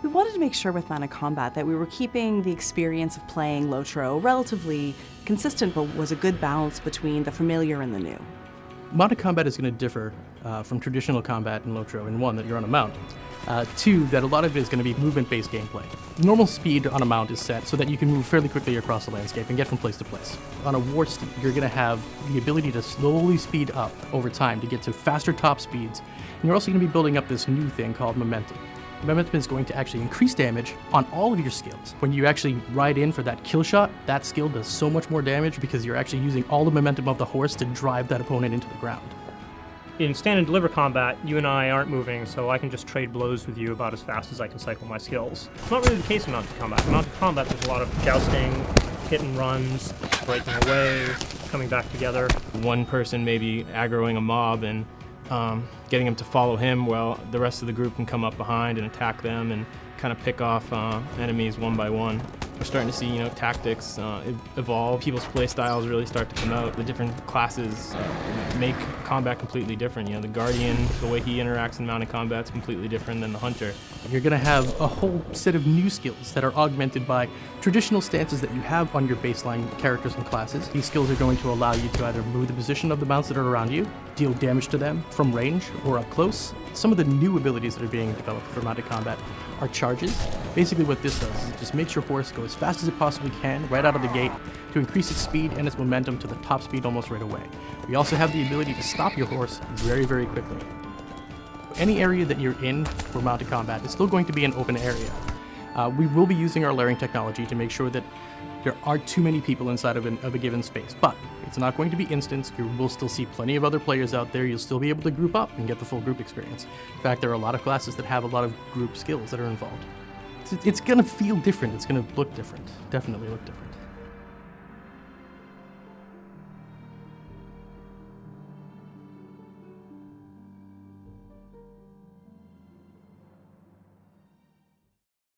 We wanted to make sure with Mounted Combat that we were keeping the experience of playing Lotro relatively consistent, but was a good balance between the familiar and the new. Mounted combat is going to differ from traditional combat in Lotro in one, that you're on a mount. Two, that a lot of it is going to be movement-based gameplay. Normal speed on a mount is set so that you can move fairly quickly across the landscape and get from place to place. On a war steed, you're going to have the ability to slowly speed up over time to get to faster top speeds, and you're also going to be building up this new thing called momentum. Momentum is going to actually increase damage on all of your skills. When you actually ride in for that kill shot, that skill does so much more damage because you're actually using all the momentum of the horse to drive that opponent into the ground. In stand and deliver combat, you and I aren't moving, so I can just trade blows with you about as fast as I can cycle my skills. It's not really the case in mounted combat. In mounted combat, there's a lot of jousting, hit and runs, breaking away, coming back together. One person maybe aggroing a mob and getting them to follow him while the rest of the group can come up behind and attack them and kind of pick off enemies one by one. We're starting to see, tactics evolve. People's play styles really start to come out. The different classes make combat completely different. The Guardian, the way he interacts in mounted combat is completely different than the Hunter. You're going to have a whole set of new skills that are augmented by traditional stances that you have on your baseline characters and classes. These skills are going to allow you to either move the position of the mounts that are around you, deal damage to them from range or up close. Some of the new abilities that are being developed for mounted combat are charges. Basically what this does is it just makes your horse go as fast as it possibly can right out of the gate to increase its speed and its momentum to the top speed almost right away. We also have the ability to stop your horse very, very quickly. Any area that you're in for mounted combat is still going to be an open area. We will be using our layering technology to make sure that there aren't too many people inside of a given space, but it's not going to be instant. You will still see plenty of other players out there. You'll still be able to group up and get the full group experience. In fact, there are a lot of classes that have a lot of group skills that are involved. It's going to feel different. It's going to look different. Definitely look different.